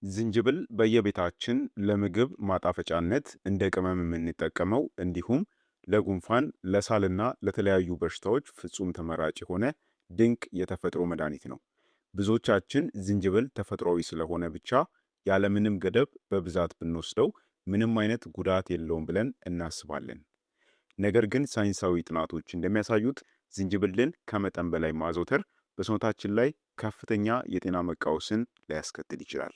ዝንጅብል በየቤታችን ለምግብ ማጣፈጫነት እንደ ቅመም የምንጠቀመው እንዲሁም ለጉንፋን፣ ለሳልና ለተለያዩ በሽታዎች ፍጹም ተመራጭ የሆነ ድንቅ የተፈጥሮ መድኃኒት ነው። ብዙዎቻችን ዝንጅብል ተፈጥሯዊ ስለሆነ ብቻ ያለምንም ገደብ በብዛት ብንወስደው ምንም አይነት ጉዳት የለውም ብለን እናስባለን። ነገር ግን ሳይንሳዊ ጥናቶች እንደሚያሳዩት ዝንጅብልን ከመጠን በላይ ማዘውተር በሰውነታችን ላይ ከፍተኛ የጤና መቃወስን ሊያስከትል ይችላል።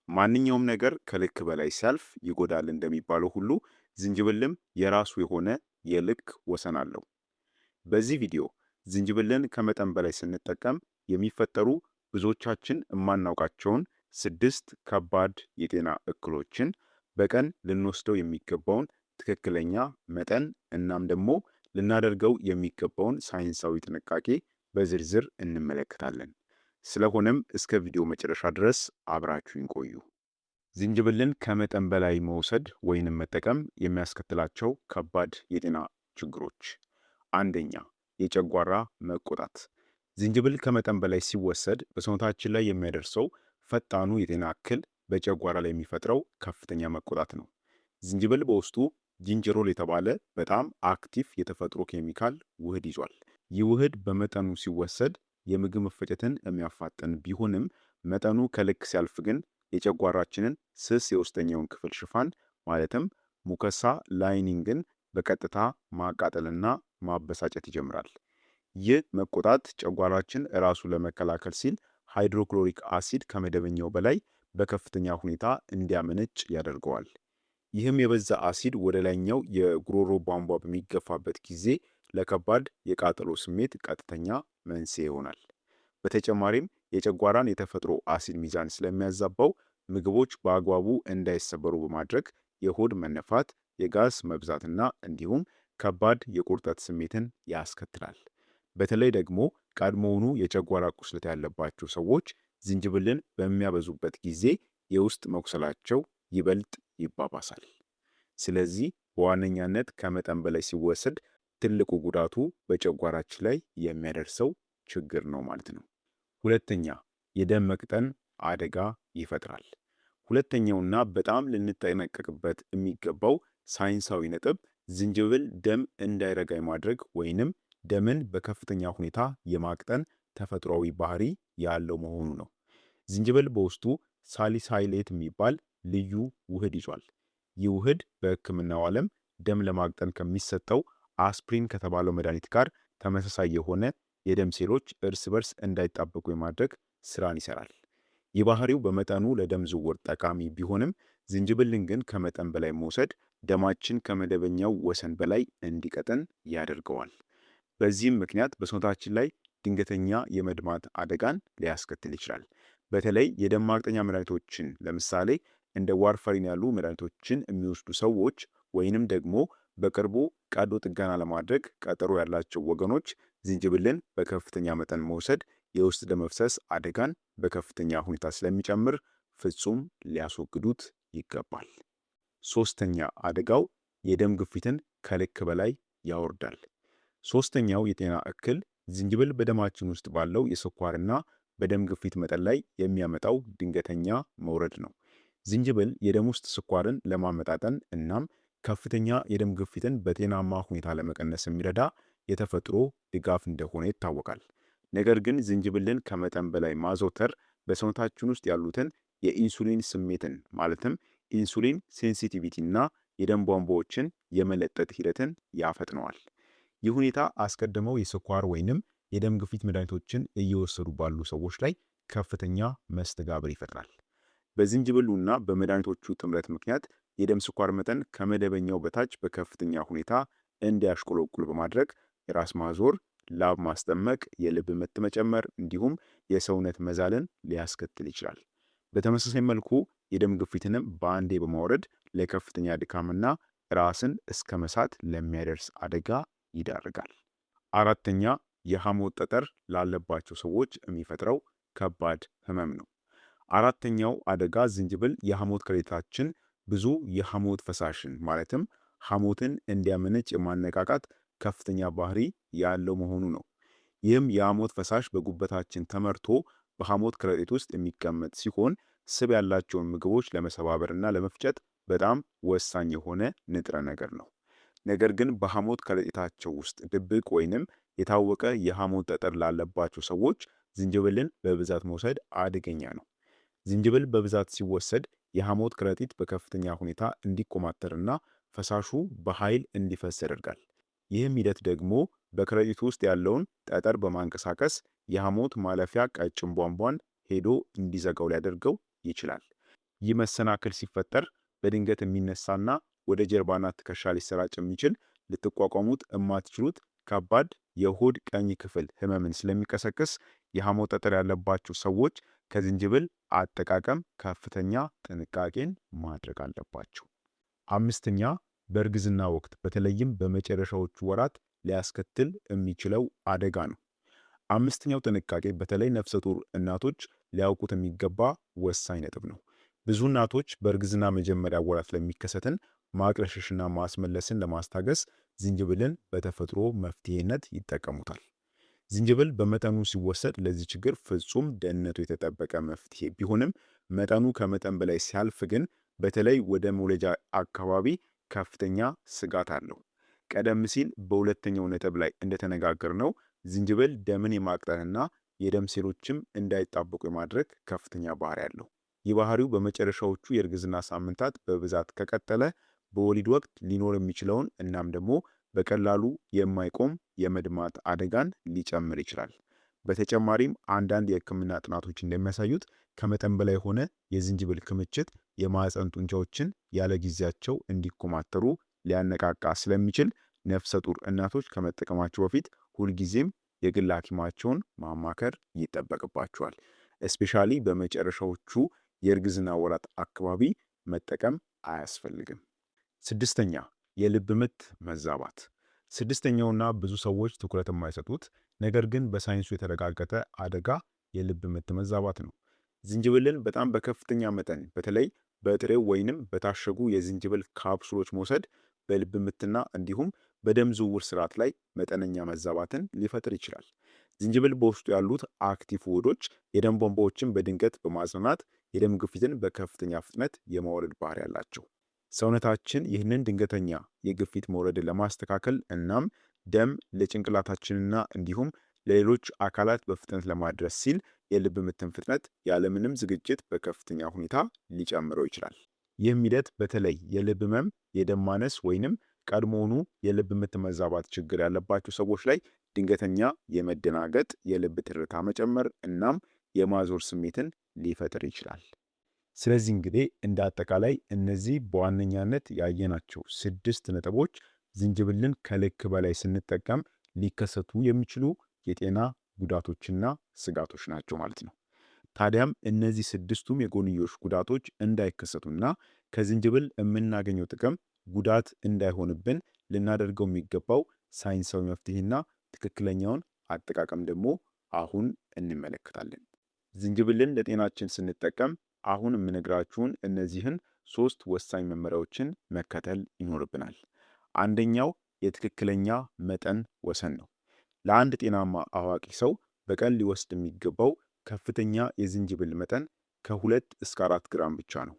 ማንኛውም ነገር ከልክ በላይ ሲያልፍ ይጎዳል እንደሚባለው ሁሉ ዝንጅብልም የራሱ የሆነ የልክ ወሰን አለው። በዚህ ቪዲዮ ዝንጅብልን ከመጠን በላይ ስንጠቀም የሚፈጠሩ ብዙዎቻችን የማናውቃቸውን 6 ከባድ የጤና እክሎችን፣ በቀን ልንወስደው የሚገባውን ትክክለኛ መጠን እናም ደግሞ ልናደርገው የሚገባውን ሳይንሳዊ ጥንቃቄ በዝርዝር እንመለከታለን። ስለሆነም እስከ ቪዲዮ መጨረሻ ድረስ አብራችሁን ቆዩ። ዝንጅብልን ከመጠን በላይ መውሰድ ወይንም መጠቀም የሚያስከትላቸው ከባድ የጤና ችግሮች፣ አንደኛ የጨጓራ መቆጣት። ዝንጅብል ከመጠን በላይ ሲወሰድ በሰውነታችን ላይ የሚያደርሰው ፈጣኑ የጤና እክል በጨጓራ ላይ የሚፈጥረው ከፍተኛ መቆጣት ነው። ዝንጅብል በውስጡ ጂንጀሮል የተባለ በጣም አክቲቭ የተፈጥሮ ኬሚካል ውህድ ይዟል። ይህ ውህድ በመጠኑ ሲወሰድ የምግብ መፈጨትን የሚያፋጥን ቢሆንም መጠኑ ከልክ ሲያልፍ ግን የጨጓራችንን ስስ የውስጠኛውን ክፍል ሽፋን ማለትም ሙከሳ ላይኒንግን በቀጥታ ማቃጠልና ማበሳጨት ይጀምራል። ይህ መቆጣት ጨጓራችን ራሱ ለመከላከል ሲል ሃይድሮክሎሪክ አሲድ ከመደበኛው በላይ በከፍተኛ ሁኔታ እንዲያመነጭ ያደርገዋል። ይህም የበዛ አሲድ ወደ ላይኛው የጉሮሮ ቧንቧ በሚገፋበት ጊዜ ለከባድ የቃጠሎ ስሜት ቀጥተኛ መንስኤ ይሆናል። በተጨማሪም የጨጓራን የተፈጥሮ አሲድ ሚዛን ስለሚያዛባው ምግቦች በአግባቡ እንዳይሰበሩ በማድረግ የሆድ መነፋት፣ የጋዝ መብዛትና እንዲሁም ከባድ የቁርጠት ስሜትን ያስከትላል። በተለይ ደግሞ ቀድሞውኑ የጨጓራ ቁስለት ያለባቸው ሰዎች ዝንጅብልን በሚያበዙበት ጊዜ የውስጥ መቁሰላቸው ይበልጥ ይባባሳል። ስለዚህ በዋነኛነት ከመጠን በላይ ሲወሰድ ትልቁ ጉዳቱ በጨጓራችን ላይ የሚያደርሰው ችግር ነው ማለት ነው። ሁለተኛ የደም መቅጠን አደጋ ይፈጥራል። ሁለተኛውና በጣም ልንጠነቀቅበት የሚገባው ሳይንሳዊ ነጥብ ዝንጅብል ደም እንዳይረጋ የማድረግ ወይንም ደምን በከፍተኛ ሁኔታ የማቅጠን ተፈጥሯዊ ባህሪ ያለው መሆኑ ነው። ዝንጅብል በውስጡ ሳሊሳይሌት የሚባል ልዩ ውህድ ይዟል። ይህ ውህድ በሕክምናው ዓለም ደም ለማቅጠን ከሚሰጠው አስፕሪን ከተባለው መድኃኒት ጋር ተመሳሳይ የሆነ የደም ሴሎች እርስ በርስ እንዳይጣበቁ የማድረግ ስራን ይሰራል። ይህ ባህሪው በመጠኑ ለደም ዝውውር ጠቃሚ ቢሆንም ዝንጅብልን ግን ከመጠን በላይ መውሰድ ደማችን ከመደበኛው ወሰን በላይ እንዲቀጥን ያደርገዋል። በዚህም ምክንያት በሰውነታችን ላይ ድንገተኛ የመድማት አደጋን ሊያስከትል ይችላል። በተለይ የደም ማቅጠኛ መድኃኒቶችን ለምሳሌ እንደ ዋርፋሪን ያሉ መድኃኒቶችን የሚወስዱ ሰዎች ወይንም ደግሞ በቅርቡ ቀዶ ጥገና ለማድረግ ቀጠሮ ያላቸው ወገኖች ዝንጅብልን በከፍተኛ መጠን መውሰድ የውስጥ ደም መፍሰስ አደጋን በከፍተኛ ሁኔታ ስለሚጨምር ፍጹም ሊያስወግዱት ይገባል። ሶስተኛ አደጋው የደም ግፊትን ከልክ በላይ ያወርዳል። ሶስተኛው የጤና እክል ዝንጅብል በደማችን ውስጥ ባለው የስኳርና በደም ግፊት መጠን ላይ የሚያመጣው ድንገተኛ መውረድ ነው። ዝንጅብል የደም ውስጥ ስኳርን ለማመጣጠን እናም ከፍተኛ የደም ግፊትን በጤናማ ሁኔታ ለመቀነስ የሚረዳ የተፈጥሮ ድጋፍ እንደሆነ ይታወቃል። ነገር ግን ዝንጅብልን ከመጠን በላይ ማዘውተር በሰውነታችን ውስጥ ያሉትን የኢንሱሊን ስሜትን ማለትም ኢንሱሊን ሴንሲቲቪቲ እና የደም ቧንቧዎችን የመለጠጥ ሂደትን ያፈጥነዋል። ይህ ሁኔታ አስቀድመው የስኳር ወይንም የደም ግፊት መድኃኒቶችን እየወሰዱ ባሉ ሰዎች ላይ ከፍተኛ መስተጋብር ይፈጥራል። በዝንጅብሉና በመድኃኒቶቹ ጥምረት ምክንያት የደም ስኳር መጠን ከመደበኛው በታች በከፍተኛ ሁኔታ እንዲያሽቆለቁል በማድረግ የራስ ማዞር፣ ላብ ማስጠመቅ፣ የልብ ምት መጨመር እንዲሁም የሰውነት መዛልን ሊያስከትል ይችላል። በተመሳሳይ መልኩ የደም ግፊትንም በአንዴ በማውረድ ለከፍተኛ ድካምና ራስን እስከ መሳት ለሚያደርስ አደጋ ይዳርጋል። አራተኛ የሐሞት ጠጠር ላለባቸው ሰዎች የሚፈጥረው ከባድ ህመም ነው። አራተኛው አደጋ ዝንጅብል የሐሞት ከረጢታችን ብዙ የሐሞት ፈሳሽን ማለትም ሐሞትን እንዲያመነጭ የማነቃቃት ከፍተኛ ባህሪ ያለው መሆኑ ነው። ይህም የሐሞት ፈሳሽ በጉበታችን ተመርቶ በሐሞት ከረጢት ውስጥ የሚቀመጥ ሲሆን ስብ ያላቸውን ምግቦች ለመሰባበርና ለመፍጨት በጣም ወሳኝ የሆነ ንጥረ ነገር ነው። ነገር ግን በሐሞት ከረጢታቸው ውስጥ ድብቅ ወይንም የታወቀ የሐሞት ጠጠር ላለባቸው ሰዎች ዝንጅብልን በብዛት መውሰድ አደገኛ ነው። ዝንጅብል በብዛት ሲወሰድ የሐሞት ከረጢት በከፍተኛ ሁኔታ እንዲኮማተርና ፈሳሹ በኃይል እንዲፈስ ያደርጋል። ይህም ሂደት ደግሞ በከረጢቱ ውስጥ ያለውን ጠጠር በማንቀሳቀስ የሐሞት ማለፊያ ቀጭን ቧንቧን ሄዶ እንዲዘጋው ሊያደርገው ይችላል። ይህ መሰናክል ሲፈጠር በድንገት የሚነሳና ወደ ጀርባና ትከሻ ሊሰራጭ የሚችል ልትቋቋሙት የማትችሉት ከባድ የሆድ ቀኝ ክፍል ህመምን ስለሚቀሰቅስ የሐሞት ጠጠር ያለባቸው ሰዎች ከዝንጅብል አጠቃቀም ከፍተኛ ጥንቃቄን ማድረግ አለባቸው። አምስተኛ፣ በእርግዝና ወቅት በተለይም በመጨረሻዎቹ ወራት ሊያስከትል የሚችለው አደጋ ነው። አምስተኛው ጥንቃቄ በተለይ ነፍሰ ጡር እናቶች ሊያውቁት የሚገባ ወሳኝ ነጥብ ነው። ብዙ እናቶች በእርግዝና መጀመሪያ ወራት ለሚከሰትን ማቅለሽለሽና ማስመለስን ለማስታገስ ዝንጅብልን በተፈጥሮ መፍትሄነት ይጠቀሙታል። ዝንጅብል በመጠኑ ሲወሰድ ለዚህ ችግር ፍጹም ደህንነቱ የተጠበቀ መፍትሄ ቢሆንም መጠኑ ከመጠን በላይ ሲያልፍ ግን በተለይ ወደ መውለጃ አካባቢ ከፍተኛ ስጋት አለው። ቀደም ሲል በሁለተኛው ነጥብ ላይ እንደተነጋገርነው ዝንጅብል ደምን የማቅጠንና የደም ሴሎችም እንዳይጣበቁ የማድረግ ከፍተኛ ባህሪ አለው። ይህ ባህሪው በመጨረሻዎቹ የእርግዝና ሳምንታት በብዛት ከቀጠለ በወሊድ ወቅት ሊኖር የሚችለውን እናም ደግሞ በቀላሉ የማይቆም የመድማት አደጋን ሊጨምር ይችላል። በተጨማሪም አንዳንድ የሕክምና ጥናቶች እንደሚያሳዩት ከመጠን በላይ የሆነ የዝንጅብል ክምችት የማህፀን ጡንቻዎችን ያለ ጊዜያቸው እንዲኮማተሩ ሊያነቃቃ ስለሚችል ነፍሰ ጡር እናቶች ከመጠቀማቸው በፊት ሁልጊዜም የግል ሐኪማቸውን ማማከር ይጠበቅባቸዋል። እስፔሻሊ በመጨረሻዎቹ የእርግዝና ወራት አካባቢ መጠቀም አያስፈልግም። ስድስተኛ፣ የልብ ምት መዛባት። ስድስተኛውና ብዙ ሰዎች ትኩረት የማይሰጡት ነገር ግን በሳይንሱ የተረጋገጠ አደጋ የልብ ምት መዛባት ነው። ዝንጅብልን በጣም በከፍተኛ መጠን በተለይ በጥሬው ወይንም በታሸጉ የዝንጅብል ካፕሱሎች መውሰድ በልብ ምትና እንዲሁም በደም ዝውውር ስርዓት ላይ መጠነኛ መዛባትን ሊፈጥር ይችላል። ዝንጅብል በውስጡ ያሉት አክቲቭ ውህዶች የደም ቧንቧዎችን በድንገት በማጽናት የደም ግፊትን በከፍተኛ ፍጥነት የማውረድ ባህሪ ያላቸው። ሰውነታችን ይህንን ድንገተኛ የግፊት መውረድን ለማስተካከል እናም ደም ለጭንቅላታችንና እንዲሁም ለሌሎች አካላት በፍጥነት ለማድረስ ሲል የልብ ምትን ፍጥነት ያለምንም ዝግጅት በከፍተኛ ሁኔታ ሊጨምረው ይችላል። ይህም ሂደት በተለይ የልብ ህመም፣ የደም ማነስ ወይንም ቀድሞውኑ የልብ ምት መዛባት ችግር ያለባቸው ሰዎች ላይ ድንገተኛ የመደናገጥ፣ የልብ ትርታ መጨመር እናም የማዞር ስሜትን ሊፈጥር ይችላል። ስለዚህ እንግዲህ እንደ አጠቃላይ እነዚህ በዋነኛነት ያየናቸው 6 ነጥቦች ዝንጅብልን ከልክ በላይ ስንጠቀም ሊከሰቱ የሚችሉ የጤና ጉዳቶችና ስጋቶች ናቸው ማለት ነው። ታዲያም እነዚህ 6ቱም የጎንዮሽ ጉዳቶች እንዳይከሰቱና ከዝንጅብል የምናገኘው ጥቅም ጉዳት እንዳይሆንብን ልናደርገው የሚገባው ሳይንሳዊ መፍትሄና ትክክለኛውን አጠቃቀም ደግሞ አሁን እንመለከታለን። ዝንጅብልን ለጤናችን ስንጠቀም አሁን የምነግራችሁን እነዚህን 3 ወሳኝ መመሪያዎችን መከተል ይኖርብናል። አንደኛው የትክክለኛ መጠን ወሰን ነው። ለአንድ ጤናማ አዋቂ ሰው በቀን ሊወስድ የሚገባው ከፍተኛ የዝንጅብል መጠን ከ2 እስከ 4 ግራም ብቻ ነው።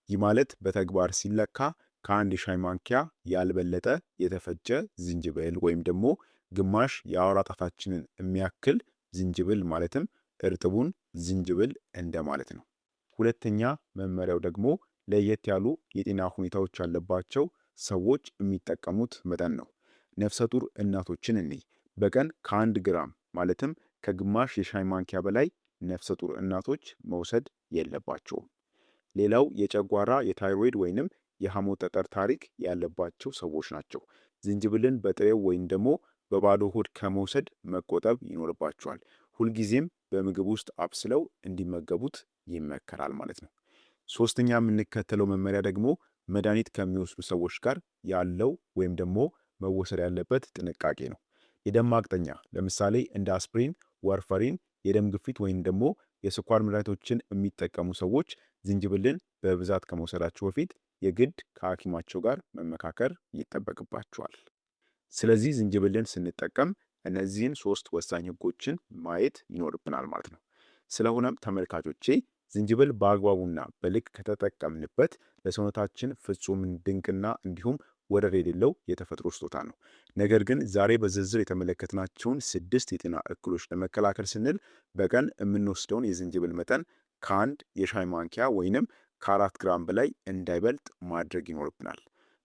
ይህ ማለት በተግባር ሲለካ ከአንድ የሻይ ማንኪያ ያልበለጠ የተፈጨ ዝንጅብል ወይም ደግሞ ግማሽ የአውራ ጣታችንን የሚያክል ዝንጅብል ማለትም እርጥቡን ዝንጅብል እንደማለት ነው። ሁለተኛ መመሪያው ደግሞ ለየት ያሉ የጤና ሁኔታዎች ያለባቸው ሰዎች የሚጠቀሙት መጠን ነው። ነፍሰ ጡር እናቶችን እንይ። በቀን ከ1 ግራም ማለትም ከግማሽ የሻይ ማንኪያ በላይ ነፍሰ ጡር እናቶች መውሰድ የለባቸውም። ሌላው የጨጓራ የታይሮይድ ወይንም የሐሞት ጠጠር ታሪክ ያለባቸው ሰዎች ናቸው። ዝንጅብልን በጥሬው ወይም ደግሞ በባዶ ሆድ ከመውሰድ መቆጠብ ይኖርባቸዋል። ሁልጊዜም በምግብ ውስጥ አብስለው እንዲመገቡት ይመከራል ማለት ነው። ሶስተኛ የምንከተለው መመሪያ ደግሞ መድኃኒት ከሚወስዱ ሰዎች ጋር ያለው ወይም ደግሞ መወሰድ ያለበት ጥንቃቄ ነው። የደም ማቅጠኛ ለምሳሌ እንደ አስፕሪን፣ ዋርፋሪን፣ የደም ግፊት ወይም ደግሞ የስኳር መድኃኒቶችን የሚጠቀሙ ሰዎች ዝንጅብልን በብዛት ከመውሰዳቸው በፊት የግድ ከሐኪማቸው ጋር መመካከር ይጠበቅባቸዋል። ስለዚህ ዝንጅብልን ስንጠቀም እነዚህን 3 ወሳኝ ህጎችን ማየት ይኖርብናል ማለት ነው። ስለሆነም ተመልካቾቼ ዝንጅብል በአግባቡና በልክ ከተጠቀምንበት ለሰውነታችን ፍጹም ድንቅና እንዲሁም ወደር የሌለው የተፈጥሮ ስጦታ ነው። ነገር ግን ዛሬ በዝርዝር የተመለከትናቸውን 6 የጤና እክሎች ለመከላከል ስንል በቀን የምንወስደውን የዝንጅብል መጠን ከአንድ የሻይ ማንኪያ ወይንም ከ4 ግራም በላይ እንዳይበልጥ ማድረግ ይኖርብናል።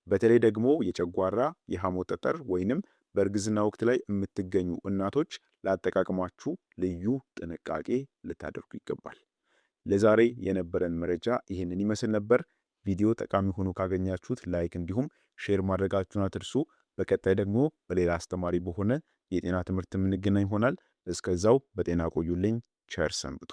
በተለይ ደግሞ የጨጓራ፣ የሐሞት ጠጠር ወይንም በእርግዝና ወቅት ላይ የምትገኙ እናቶች ለአጠቃቀማችሁ ልዩ ጥንቃቄ ልታደርጉ ይገባል። ለዛሬ የነበረን መረጃ ይህንን ይመስል ነበር። ቪዲዮ ጠቃሚ ሆኖ ካገኛችሁት ላይክ እንዲሁም ሼር ማድረጋችሁን አትርሱ። በቀጣይ ደግሞ በሌላ አስተማሪ በሆነ የጤና ትምህርት የምንገናኝ ይሆናል። እስከዛው በጤና ቆዩልኝ። ቸር ሰንብቱ።